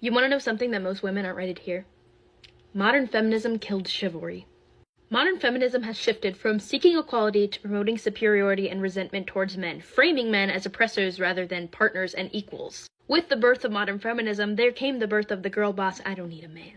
You want to know something that most women aren't ready to hear? Modern feminism killed chivalry. Modern feminism has shifted from seeking equality to promoting superiority and resentment towards men, framing men as oppressors rather than partners and equals. With the birth of modern feminism, there came the birth of the girl boss, I don't need a man.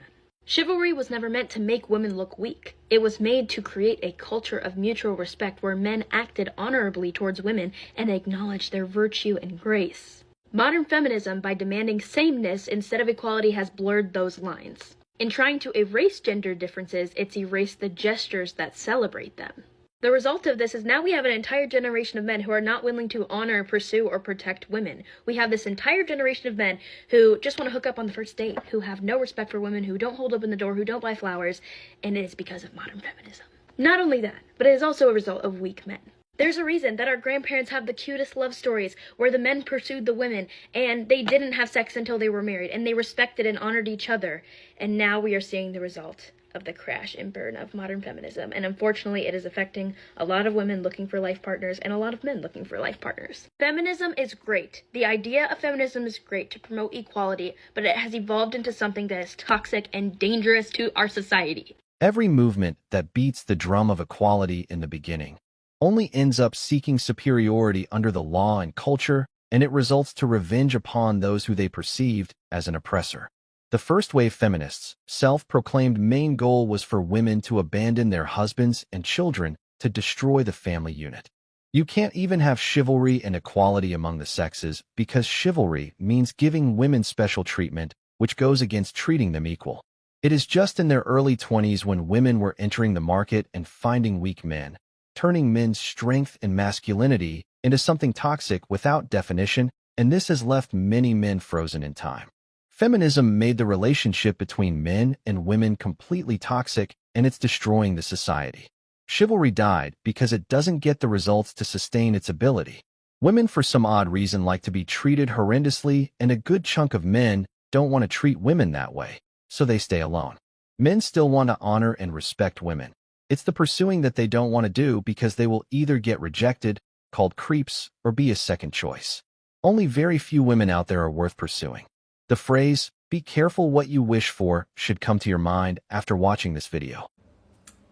Chivalry was never meant to make women look weak. It was made to create a culture of mutual respect where men acted honorably towards women and acknowledged their virtue and grace. Modern feminism, by demanding sameness instead of equality, has blurred those lines. In trying to erase gender differences, it's erased the gestures that celebrate them. The result of this is now we have an entire generation of men who are not willing to honor, pursue, or protect women. We have this entire generation of men who just want to hook up on the first date, who have no respect for women, who don't hold open the door, who don't buy flowers, and it is because of modern feminism. Not only that, but it is also a result of weak men. There's a reason that our grandparents have the cutest love stories where the men pursued the women and they didn't have sex until they were married and they respected and honored each other. And now we are seeing the result of the crash and burn of modern feminism. And unfortunately, it is affecting a lot of women looking for life partners and a lot of men looking for life partners. Feminism is great. The idea of feminism is great to promote equality, but it has evolved into something that is toxic and dangerous to our society. Every movement that beats the drum of equality in the beginning only ends up seeking superiority under the law and culture, and it results to revenge upon those who they perceived as an oppressor. The first-wave feminists' self-proclaimed main goal was for women to abandon their husbands and children to destroy the family unit. You can't even have chivalry and equality among the sexes because chivalry means giving women special treatment, which goes against treating them equal. It is just in their early 20s when women were entering the market and finding weak men, turning men's strength and masculinity into something toxic without definition, and this has left many men frozen in time. Feminism made the relationship between men and women completely toxic, and it's destroying the society. Chivalry died because it doesn't get the results to sustain its ability. Women, for some odd reason, like to be treated horrendously, and a good chunk of men don't want to treat women that way, so they stay alone. Men still want to honor and respect women. It's the pursuing that they don't want to do because they will either get rejected, called creeps, or be a second choice. Only very few women out there are worth pursuing. The phrase, "be careful what you wish for," should come to your mind after watching this video.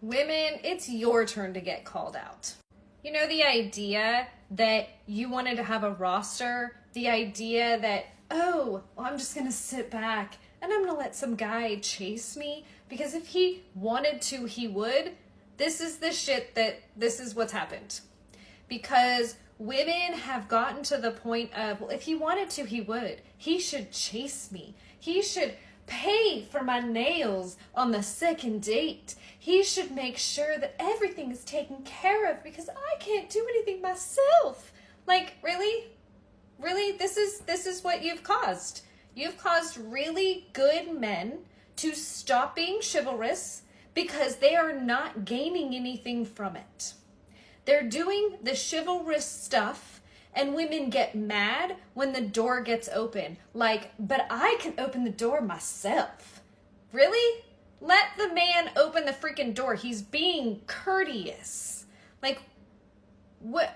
Women, it's your turn to get called out. You know, the idea that you wanted to have a roster, the idea that, oh, well, I'm just going to sit back and I'm going to let some guy chase me because if he wanted to, he would. This is what's happened. Because women have gotten to the point of, well, if he wanted to, he would. He should chase me. He should pay for my nails on the second date. He should make sure that everything is taken care of because I can't do anything myself. Like, really? Really? This is what you've caused. You've caused really good men to stop being chivalrous because they are not gaining anything from it. They're doing the chivalrous stuff and women get mad when the door gets open. Like, but I can open the door myself. Really? Let the man open the freaking door. He's being courteous. Like, what?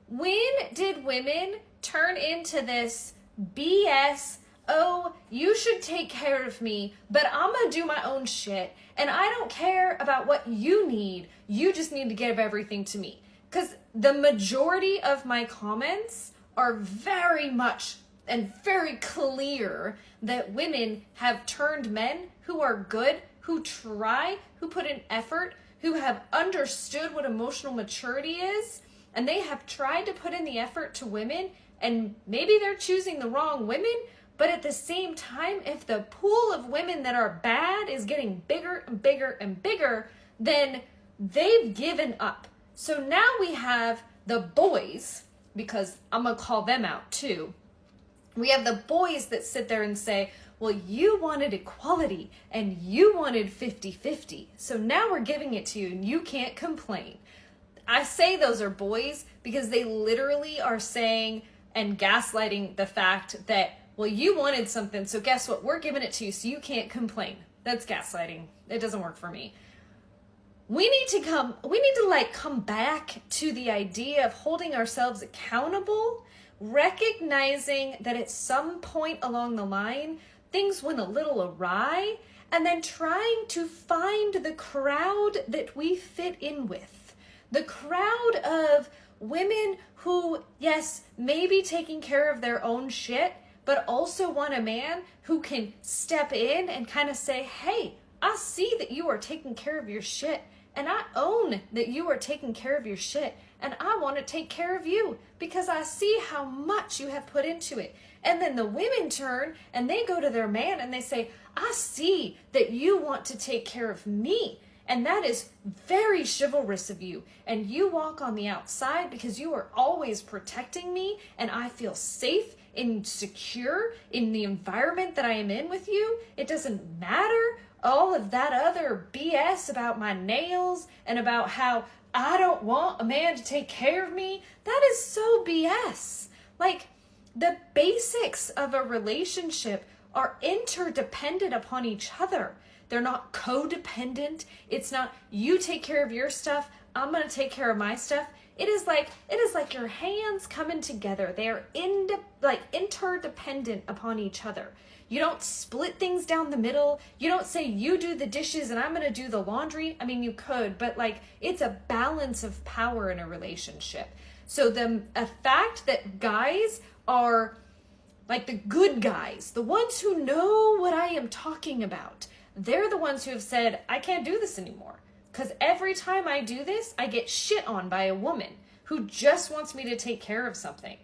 When did women turn into this BS, oh, you should take care of me, but I'm gonna do my own shit, and I don't care about what you need. You just need to give everything to me. Because the majority of my comments are very much and very clear that women have turned men who are good, who try, who put in effort, who have understood what emotional maturity is, and they have tried to put in the effort to women, and maybe they're choosing the wrong women, but at the same time, if the pool of women that are bad is getting bigger and bigger and bigger, then they've given up. So now we have the boys, because I'm going to call them out too. We have the boys that sit there and say, well, you wanted equality and you wanted 50-50. So now we're giving it to you and you can't complain. I say those are boys because they literally are saying and gaslighting the fact that, well, you wanted something, so guess what? We're giving it to you so you can't complain. That's gaslighting. It doesn't work for me. We need to come back to the idea of holding ourselves accountable recognizing that at some point along the line, things went a little awry, and then trying to find the crowd that we fit in with. The crowd of women who, yes, may be taking care of their own shit, but also want a man who can step in and kind of say, hey, I see that you are taking care of your shit, and I own that you are taking care of your shit, and I want to take care of you because I see how much you have put into it. And then the women turn and they go to their man and they say, I see that you want to take care of me. And that is very chivalrous of you. And you walk on the outside because you are always protecting me, and I feel safe and secure in the environment that I am in with you. It doesn't matter all of that other BS about my nails and about how I don't want a man to take care of me. That is so BS. Like, the basics of a relationship are interdependent upon each other. They're not codependent. It's not you take care of your stuff, I'm going to take care of my stuff. It is like your hands coming together. They are interdependent upon each other. You don't split things down the middle. You don't say you do the dishes and I'm going to do the laundry. I mean, you could, but like, it's a balance of power in a relationship. So a fact that guys are like the good guys, the ones who know what I am talking about, they're the ones who have said, I can't do this anymore. Because every time I do this, I get shit on by a woman who just wants me to take care of something.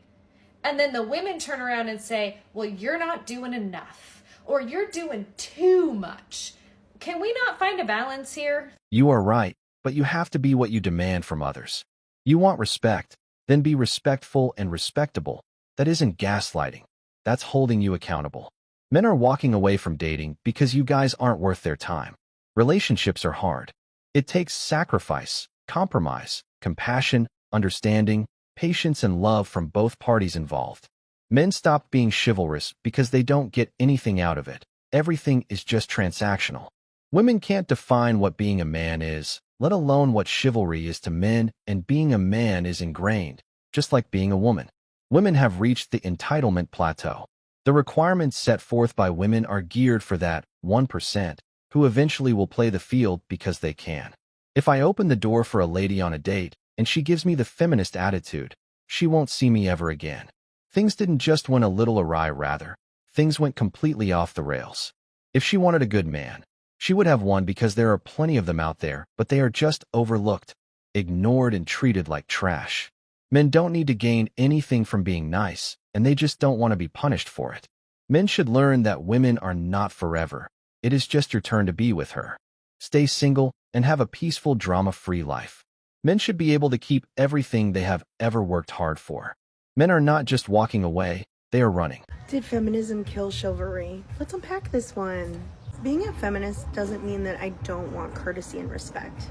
And then the women turn around and say, well, you're not doing enough, or you're doing too much. Can we not find a balance here? You are right, but you have to be what you demand from others. You want respect, then be respectful and respectable. That isn't gaslighting. That's holding you accountable. Men are walking away from dating because you guys aren't worth their time. Relationships are hard. It takes sacrifice, compromise, compassion, understanding, patience, and love from both parties involved. Men stop being chivalrous because they don't get anything out of it. Everything is just transactional. Women can't define what being a man is, let alone what chivalry is to men, and being a man is ingrained, just like being a woman. Women have reached the entitlement plateau. The requirements set forth by women are geared for that 1% who eventually will play the field because they can. If I open the door for a lady on a date and she gives me the feminist attitude, she won't see me ever again. Things didn't just went a little awry, rather. Things went completely off the rails. If she wanted a good man, she would have one because there are plenty of them out there, but they are just overlooked, ignored, and treated like trash. Men don't need to gain anything from being nice, and they just don't want to be punished for it. Men should learn that women are not forever. It is just your turn to be with her. Stay single and have a peaceful, drama-free life. Men should be able to keep everything they have ever worked hard for. Men are not just walking away, they are running. Did feminism kill chivalry? Let's unpack this one. Being a feminist doesn't mean that I don't want courtesy and respect.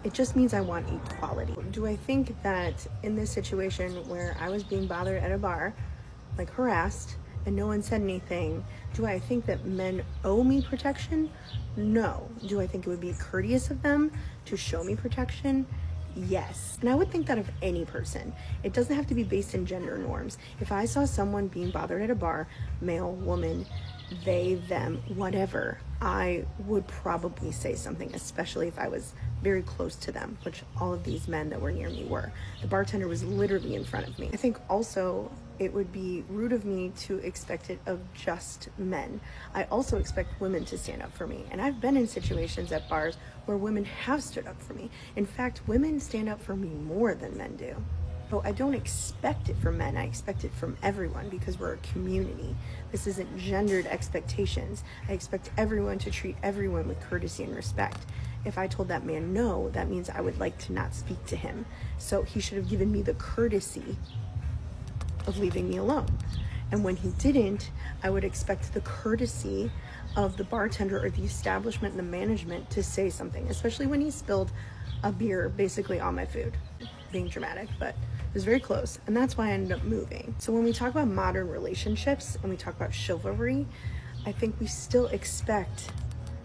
It just means I want equality. Do I think that in this situation where I was being bothered at a bar, like harassed, and no one said anything, do I think that men owe me protection? No. Do I think it would be courteous of them to show me protection? Yes. And I would think that of any person. It doesn't have to be based in gender norms. If I saw someone being bothered at a bar, male, woman, they, them, whatever, I would probably say something, especially if I was very close to them, which all of these men that were near me were. The bartender was literally in front of me. I think also it would be rude of me to expect it of just men. I also expect women to stand up for me. And I've been in situations at bars where women have stood up for me. In fact, women stand up for me more than men do. So I don't expect it from men, I expect it from everyone because we're a community. This isn't gendered expectations. I expect everyone to treat everyone with courtesy and respect. If I told that man no, that means I would like to not speak to him. So he should have given me the courtesy of leaving me alone. And when he didn't, I would expect the courtesy of the bartender or the establishment and the management to say something, especially when he spilled a beer basically on my food. Being dramatic, but it was very close, and that's why I ended up moving. So when we talk about modern relationships and we talk about chivalry, I think we still expect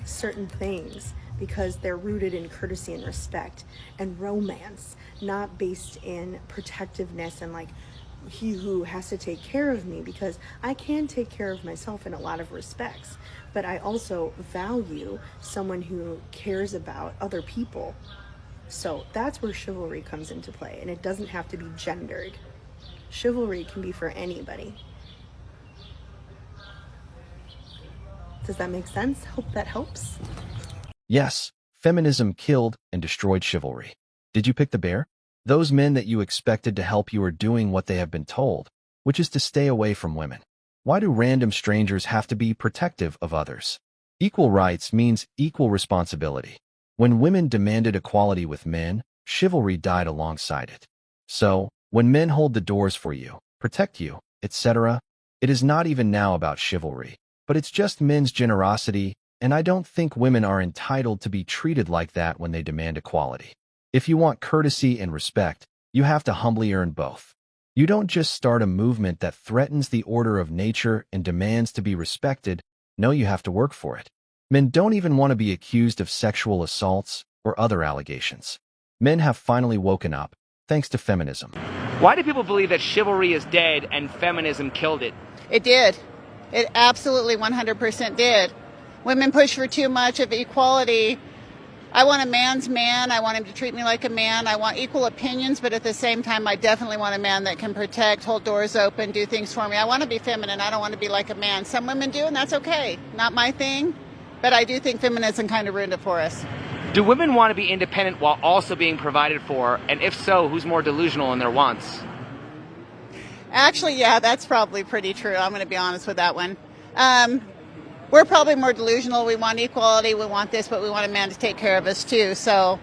certain things because they're rooted in courtesy and respect and romance, not based in protectiveness and like he who has to take care of me, because I can take care of myself in a lot of respects, but I also value someone who cares about other people. So that's where chivalry comes into play, and it doesn't have to be gendered. Chivalry can be for anybody. Does that make sense? Hope that helps. Yes, feminism killed and destroyed chivalry. Did you pick the bear? Those men that you expected to help you are doing what they have been told, which is to stay away from women. Why do random strangers have to be protective of others? Equal rights means equal responsibility. When women demanded equality with men, chivalry died alongside it. So, when men hold the doors for you, protect you, etc., it is not even now about chivalry, but it's just men's generosity, and I don't think women are entitled to be treated like that when they demand equality. If you want courtesy and respect, you have to humbly earn both. You don't just start a movement that threatens the order of nature and demands to be respected. No, you have to work for it. Men don't even want to be accused of sexual assaults or other allegations. Men have finally woken up, thanks to feminism. Why do people believe that chivalry is dead and feminism killed it? It did. It absolutely 100% did. Women push for too much of equality. I want a man's man. I want him to treat me like a man. I want equal opinions, but at the same time, I definitely want a man that can protect, hold doors open, do things for me. I want to be feminine. I don't want to be like a man. Some women do, and that's okay. Not my thing, but I do think feminism kind of ruined it for us. Do women want to be independent while also being provided for? And if so, who's more delusional in their wants? Actually, yeah, that's probably pretty true. I'm going to be honest with that one. We're probably more delusional. We want equality, we want this, but we want a man to take care of us too. So,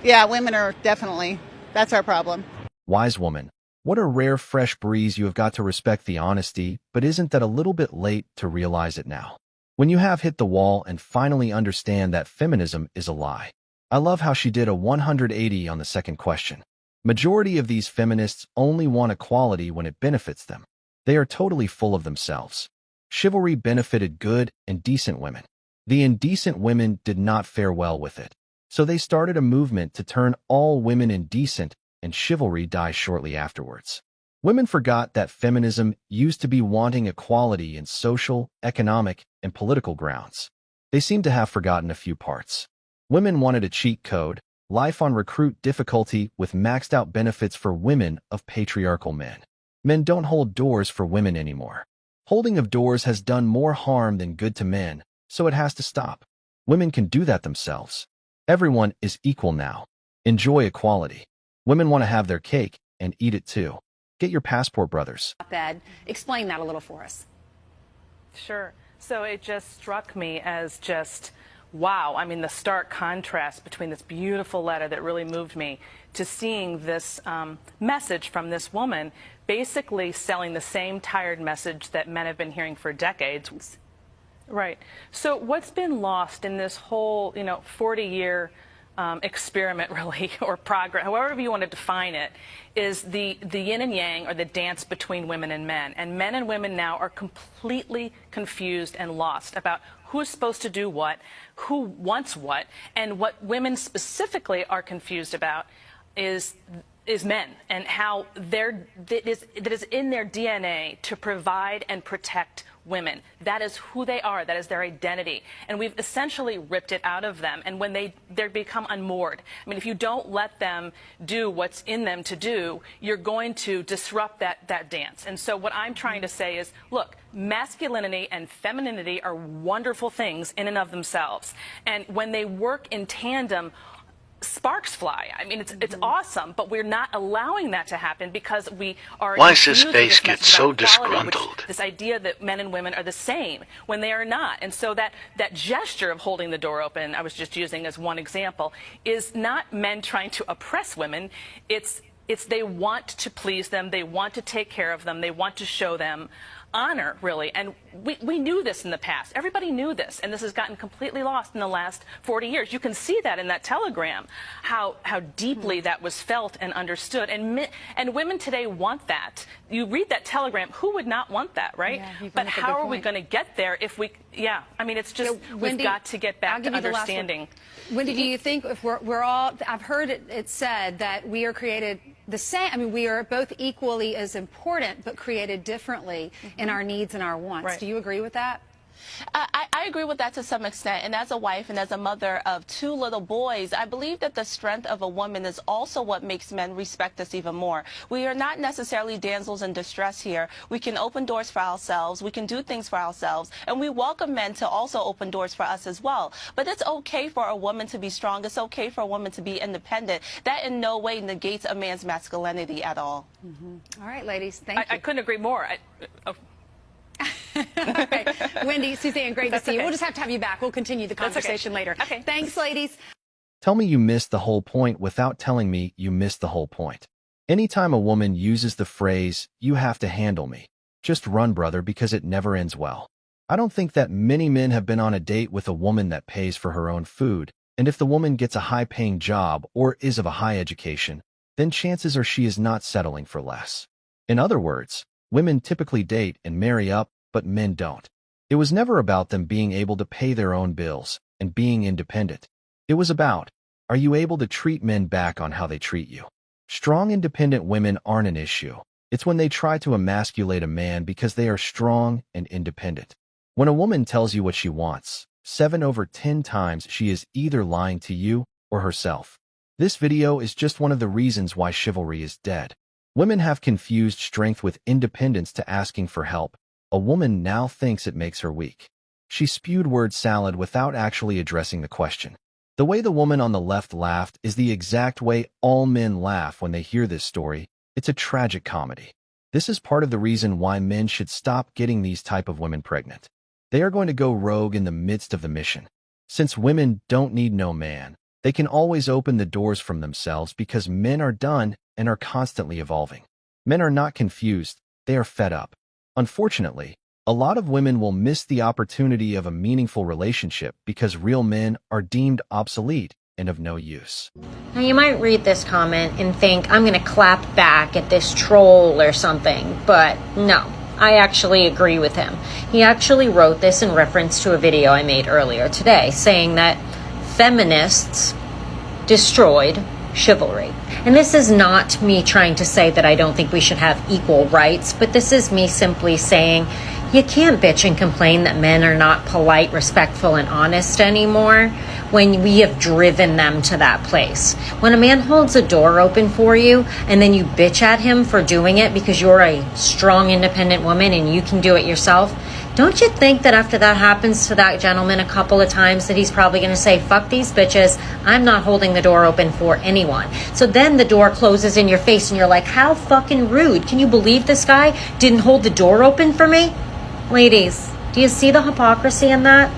yeah, women are definitely, that's our problem. Wise woman, what a rare fresh breeze. You have got to respect the honesty, but isn't that a little bit late to realize it now? When you have hit the wall and finally understand that feminism is a lie. I love how she did a 180 on the second question. Majority of these feminists only want equality when it benefits them. They are totally full of themselves. Chivalry benefited good and decent women. The indecent women did not fare well with it. So they started a movement to turn all women indecent, and chivalry died shortly afterwards. Women forgot that feminism used to be wanting equality in social, economic, and political grounds. They seem to have forgotten a few parts. Women wanted a cheat code, life on recruit difficulty with maxed out benefits for women of patriarchal men. Men don't hold doors for women anymore. Holding of doors has done more harm than good to men, so it has to stop. Women can do that themselves. Everyone is equal now. Enjoy equality. Women want to have their cake and eat it too. Get your passport, brothers. Explain that a little for us. Sure. So it just struck me as just, wow. I mean, the stark contrast between this beautiful letter that really moved me to seeing this message from this woman basically selling the same tired message that men have been hearing for decades. Right. So what's been lost in this whole, 40-year experiment, really, or progress, however you want to define it, is the yin and yang, or the dance between women and men. And men and women now are completely confused and lost about who's supposed to do what, who wants what, and what women specifically are confused about is men, and how that is in their DNA to provide and protect women. That is who they are. That is their identity. And we've essentially ripped it out of them. And when they become unmoored, I mean, if you don't let them do what's in them to do, you're going to disrupt that dance. And so what I'm trying to say is, look, masculinity and femininity are wonderful things in and of themselves. And when they work in tandem, sparks fly. I mean, it's awesome, but we're not allowing that to happen because we are. Why does this face get so disgruntled? This idea that men and women are the same when they are not. And so that gesture of holding the door open, I was just using as one example, is not men trying to oppress women. It's they want to please them. They want to take care of them. They want to show them honor, really. And we knew this in the past. Everybody knew this, and this has gotten completely lost in the last 40 years. You can see that in that telegram, how deeply that was felt and understood. And women today want that. You read that telegram, who would not want that, right? Yeah, but how are we going to get there if we, I mean, it's just, we've got to get back to understanding. Wendy, do you think if we're all, I've heard it said that we are created the same. I mean, we are both equally as important, but created differently in our needs and our wants. Right. Do you agree with that? I agree with that to some extent, and as a wife and as a mother of 2 little boys, I believe that the strength of a woman is also what makes men respect us even more. We are not necessarily damsels in distress here. We can open doors for ourselves, we can do things for ourselves, and we welcome men to also open doors for us as well. But it's okay for a woman to be strong, it's okay for a woman to be independent. That in no way negates a man's masculinity at all. All right, ladies, thank you. I couldn't agree more. Okay. Wendy, Suzanne, great That's to see you. okay. We'll just have to have you back. We'll continue the That's okay. conversation later. Okay. Thanks, ladies. Tell me you missed the whole point without telling me you missed the whole point. Anytime a woman uses the phrase, "you have to handle me," just run, brother, because it never ends well. I don't think that many men have been on a date with a woman that pays for her own food, and if the woman gets a high-paying job or is of a high education, then chances are she is not settling for less. In other words, women typically date and marry up, but men don't. It was never about them being able to pay their own bills and being independent. It was about, are you able to treat men back on how they treat you? Strong, independent women aren't an issue. It's when they try to emasculate a man because they are strong and independent. When a woman tells you what she wants, 7 over 10 times she is either lying to you or herself. This video is just one of the reasons why chivalry is dead. Women have confused strength with independence to asking for help. A woman now thinks it makes her weak. She spewed word salad without actually addressing the question. The way the woman on the left laughed is the exact way all men laugh when they hear this story. It's a tragic comedy. This is part of the reason why men should stop getting these type of women pregnant. They are going to go rogue in the midst of the mission. Since women don't need no man, they can always open the doors from themselves because men are done and are constantly evolving. Men are not confused, they are fed up. Unfortunately, a lot of women will miss the opportunity of a meaningful relationship because real men are deemed obsolete and of no use. Now you might read this comment and think I'm going to clap back at this troll or something, but no, I actually agree with him. He actually wrote this in reference to a video I made earlier today saying that feminists destroyed chivalry. And this is not me trying to say that I don't think we should have equal rights, but this is me simply saying you can't bitch and complain that men are not polite, respectful, and honest anymore when we have driven them to that place. When a man holds a door open for you and then you bitch at him for doing it because you're a strong, independent woman and you can do it yourself, don't you think that after that happens to that gentleman a couple of times that he's probably going to say, fuck these bitches, I'm not holding the door open for anyone. So then the door closes in your face and you're like, how fucking rude. Can you believe this guy didn't hold the door open for me? Ladies, do you see the hypocrisy in that?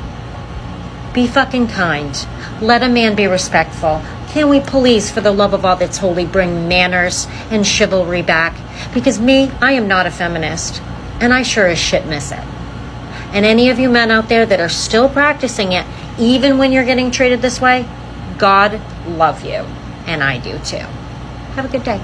Be fucking kind. Let a man be respectful. Can we please, for the love of all that's holy, bring manners and chivalry back? Because me, I am not a feminist, and I sure as shit miss it. And any of you men out there that are still practicing it, even when you're getting treated this way, God love you. And I do too. Have a good day.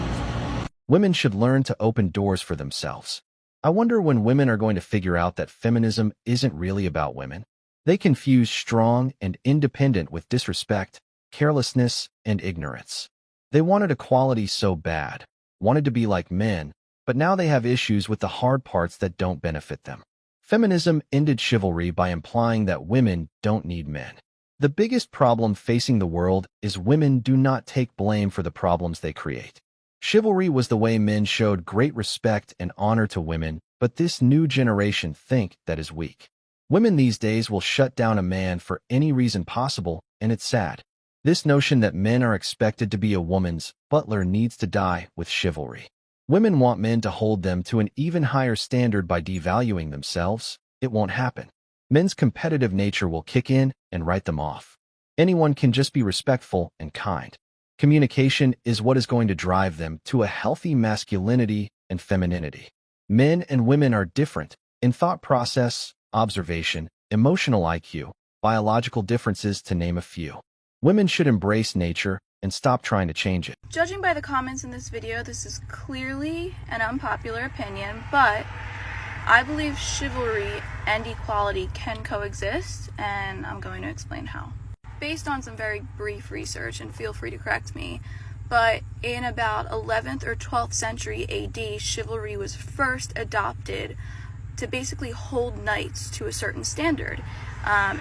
Women should learn to open doors for themselves. I wonder when women are going to figure out that feminism isn't really about women. They confuse strong and independent with disrespect, carelessness, and ignorance. They wanted equality so bad, wanted to be like men, but now they have issues with the hard parts that don't benefit them. Feminism ended chivalry by implying that women don't need men. The biggest problem facing the world is women do not take blame for the problems they create. Chivalry was the way men showed great respect and honor to women, but this new generation think that is weak. Women these days will shut down a man for any reason possible, and it's sad. This notion that men are expected to be a woman's butler needs to die with chivalry. Women want men to hold them to an even higher standard by devaluing themselves. It won't happen. Men's competitive nature will kick in and write them off. Anyone can just be respectful and kind. Communication is what is going to drive them to a healthy masculinity and femininity. Men and women are different in thought process, observation, emotional IQ, biological differences to name a few. Women should embrace nature and stop trying to change it. Judging by the comments in this video, this is clearly an unpopular opinion, but I believe chivalry and equality can coexist, and I'm going to explain how. Based on some very brief research, and feel free to correct me, but in about 11th or 12th century AD, chivalry was first adopted to basically hold knights to a certain standard.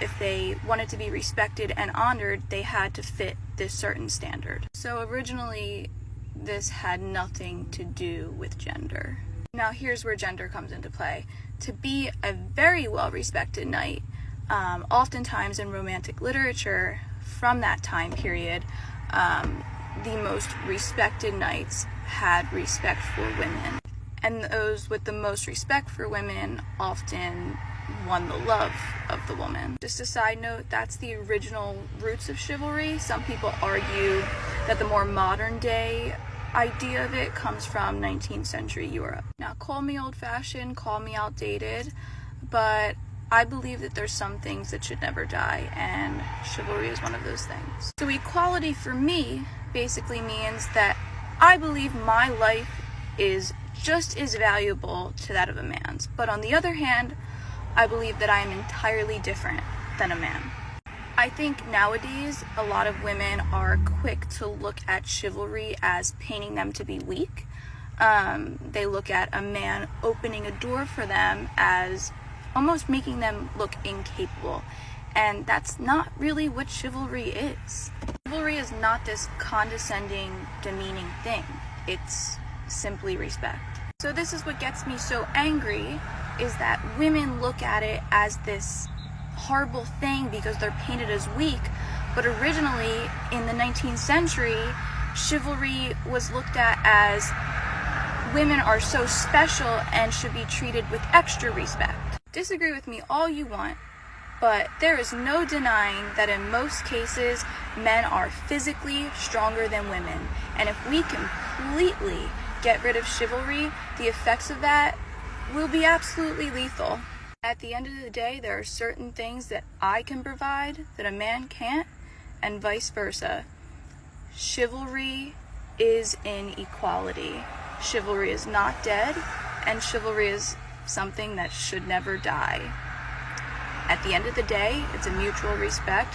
If they wanted to be respected and honored, they had to fit this certain standard. So originally, this had nothing to do with gender. Now here's where gender comes into play. To be a very well-respected knight, oftentimes in romantic literature from that time period, the most respected knights had respect for women. And those with the most respect for women often won the love of the woman. Just a side note, that's the original roots of chivalry. Some people argue that the more modern day idea of it comes from 19th century Europe. Now, call me old-fashioned, call me outdated, but I believe that there's some things that should never die, and chivalry is one of those things. So equality for me basically means that I believe my life is just as valuable to that of a man's. But on the other hand, I believe that I am entirely different than a man. I think nowadays a lot of women are quick to look at chivalry as painting them to be weak. They look at a man opening a door for them as almost making them look incapable. And that's not really what chivalry is. Chivalry is not this condescending, demeaning thing. It's simply respect. So this is what gets me so angry, is that women look at it as this horrible thing because they're painted as weak. But originally, in the 19th century, chivalry was looked at as women are so special and should be treated with extra respect. Disagree with me all you want, but there is no denying that in most cases, men are physically stronger than women. And if we completely get rid of chivalry, the effects of that will be absolutely lethal. At the end of the day, there are certain things that I can provide that a man can't, and vice versa. Chivalry is in equality. Chivalry is not dead, and chivalry is something that should never die. At the end of the day, it's a mutual respect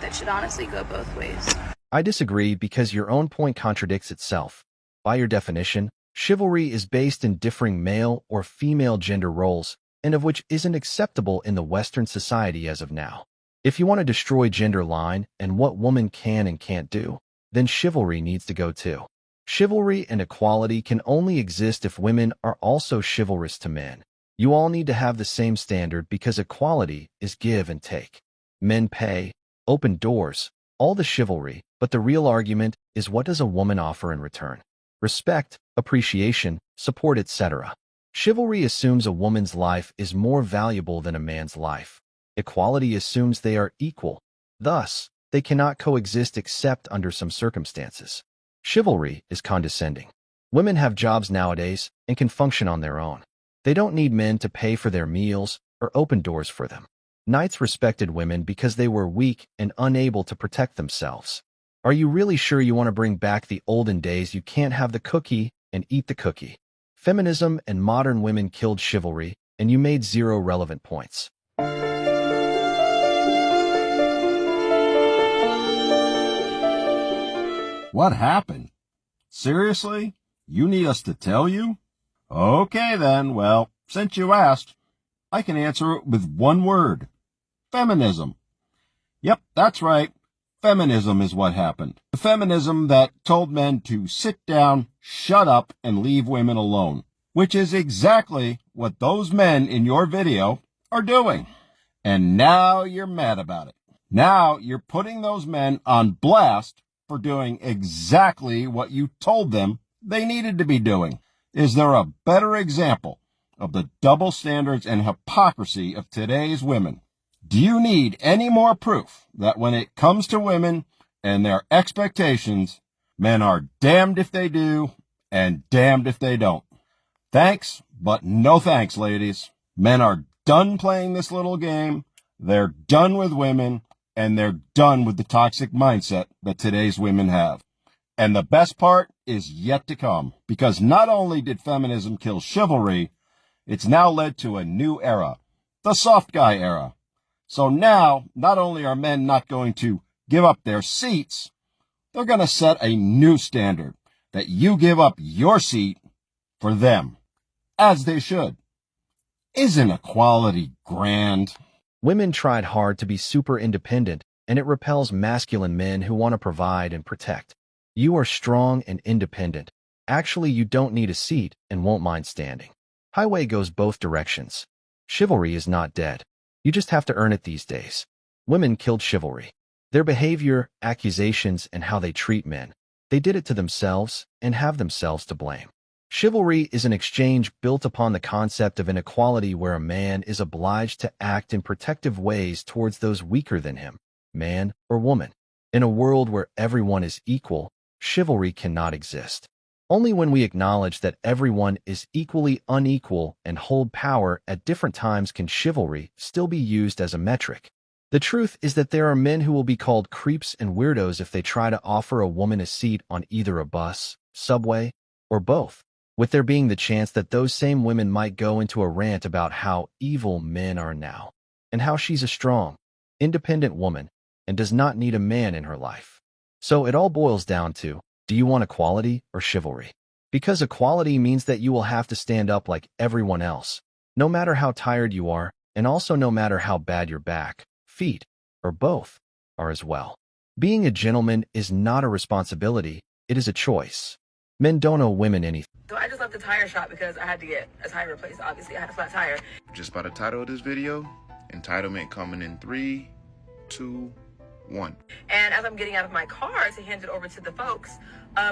that should honestly go both ways. I disagree because your own point contradicts itself. By your definition, chivalry is based in differing male or female gender roles, and of which isn't acceptable in the Western society as of now. If you want to destroy gender line and what woman can and can't do, then chivalry needs to go too. Chivalry and equality can only exist if women are also chivalrous to men. You all need to have the same standard because equality is give and take. Men pay, open doors, all the chivalry, but the real argument is what does a woman offer in return? Respect, appreciation, support, etc. Chivalry assumes a woman's life is more valuable than a man's life. Equality assumes they are equal. Thus, they cannot coexist except under some circumstances. Chivalry is condescending. Women have jobs nowadays and can function on their own. They don't need men to pay for their meals or open doors for them. Knights respected women because they were weak and unable to protect themselves. Are you really sure you want to bring back the olden days you can't have the cookie and eat the cookie? Feminism and modern women killed chivalry, and you made 0 relevant points. What happened? Seriously? You need us to tell you? Okay then, well, since you asked, I can answer it with one word. Feminism. Yep, that's right. Feminism is what happened. The feminism that told men to sit down, shut up, and leave women alone. Which is exactly what those men in your video are doing. And now you're mad about it. Now you're putting those men on blast for doing exactly what you told them they needed to be doing. Is there a better example of the double standards and hypocrisy of today's women? Do you need any more proof that when it comes to women and their expectations, men are damned if they do and damned if they don't? Thanks, but no thanks, ladies. Men are done playing this little game. They're done with women, and they're done with the toxic mindset that today's women have. And the best part is yet to come, because not only did feminism kill chivalry, it's now led to a new era, the soft guy era. So now, not only are men not going to give up their seats, They're going to set a new standard that you give up your seat for them, as they should. Isn't equality grand? Women tried hard to be super independent, and it repels masculine men who want to provide and protect. You are strong and independent. Actually, you don't need a seat and won't mind standing. Highway goes both directions. Chivalry is not dead. You just have to earn it these days. Women killed chivalry. Their behavior, accusations, and how they treat men. They did it to themselves and have themselves to blame. Chivalry is an exchange built upon the concept of inequality where a man is obliged to act in protective ways towards those weaker than him, man or woman. In a world where everyone is equal, chivalry cannot exist. Only when we acknowledge that everyone is equally unequal and hold power at different times can chivalry still be used as a metric. The truth is that there are men who will be called creeps and weirdos if they try to offer a woman a seat on either a bus, subway, or both, with there being the chance that those same women might go into a rant about how evil men are now, and how she's a strong, independent woman and does not need a man in her life. So it all boils down to, do you want equality or chivalry? Because equality means that you will have to stand up like everyone else, no matter how tired you are, and also no matter how bad your back, feet, or both are as well. Being a gentleman is not a responsibility, it is a choice. Men don't owe women anything. So I just left the tire shop because I had to get a tire replaced. Obviously, I had a flat tire. Just by the title of this video, entitlement coming in 3, 2, 1. And as I'm getting out of my car to hand it over to the folks,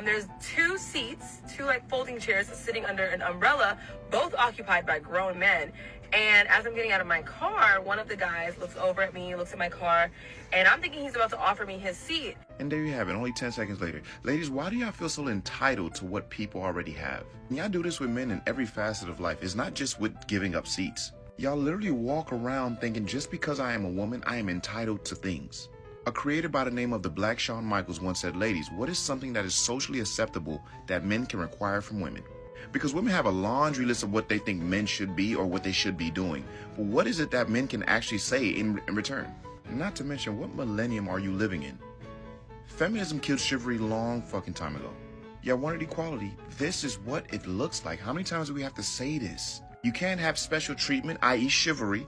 there's 2 seats, 2 like folding chairs sitting under an umbrella, both occupied by grown men. And as I'm getting out of my car, one of the guys looks over at me, looks at my car, and I'm thinking he's about to offer me his seat. And there you have it, only 10 seconds later. Ladies, why do y'all feel so entitled to what people already have? Y'all do this with men in every facet of life. It's not just with giving up seats. Y'all literally walk around thinking just because I am a woman, I am entitled to things. A creator by the name of the Black Shawn Michaels once said, ladies, what is something that is socially acceptable that men can require from women? Because women have a laundry list of what they think men should be or what they should be doing. But what is it that men can actually say in return? Not to mention, what millennium are you living in? Feminism killed chivalry long fucking time ago. Y'all wanted equality. This is what it looks like. How many times do we have to say this? You can't have special treatment, i.e. chivalry,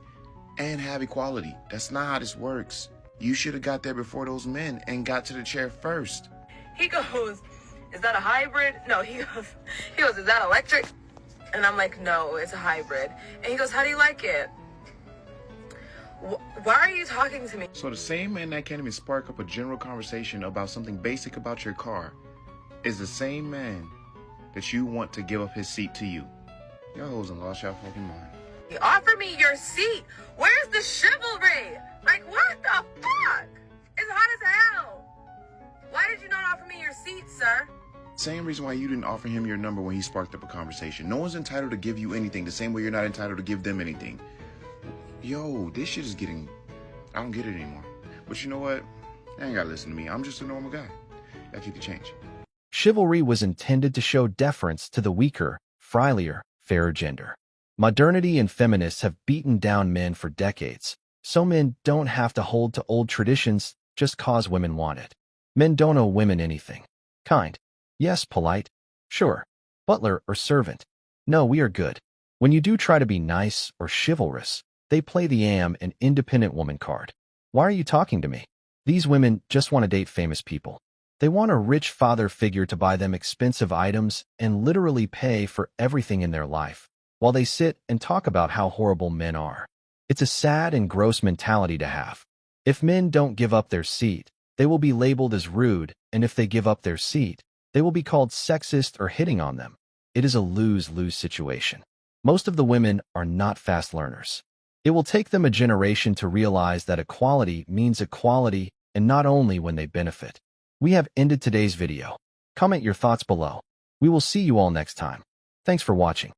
and have equality. That's not how this works. You should have got there before those men and got to the chair first. He goes, is that a hybrid? No, he goes, is that electric? And I'm like, no, it's a hybrid. And he goes, how do you like it? Why are you talking to me? So the same man that can't even spark up a general conversation about something basic about your car is the same man that you want to give up his seat to you. Y'all hoes and lost y'all fucking mind. Offer me your seat. Where's the chivalry? Like, what the fuck? It's hot as hell. Why did you not offer me your seat, sir? Same reason why you didn't offer him your number when he sparked up a conversation. No one's entitled to give you anything, the same way you're not entitled to give them anything. Yo, this shit is getting... I don't get it anymore. But you know what? You ain't gotta listen to me. I'm just a normal guy. Y'all keep the change. Chivalry was intended to show deference to the weaker, frilier, fairer gender. Modernity and feminists have beaten down men for decades, so men don't have to hold to old traditions just cause women want it. Men don't owe women anything. Kind. Yes, polite. Sure. Butler or servant. No, we are good. When you do try to be nice or chivalrous, they play the am and independent woman card. Why are you talking to me? These women just want to date famous people. They want a rich father figure to buy them expensive items and literally pay for everything in their life, while they sit and talk about how horrible men are. It's a sad and gross mentality to have. If men don't give up their seat, they will be labeled as rude, and if they give up their seat, they will be called sexist or hitting on them. It is a lose-lose situation. Most of the women are not fast learners. It will take them a generation to realize that equality means equality and not only when they benefit. We have ended today's video. Comment your thoughts below. We will see you all next time. Thanks for watching.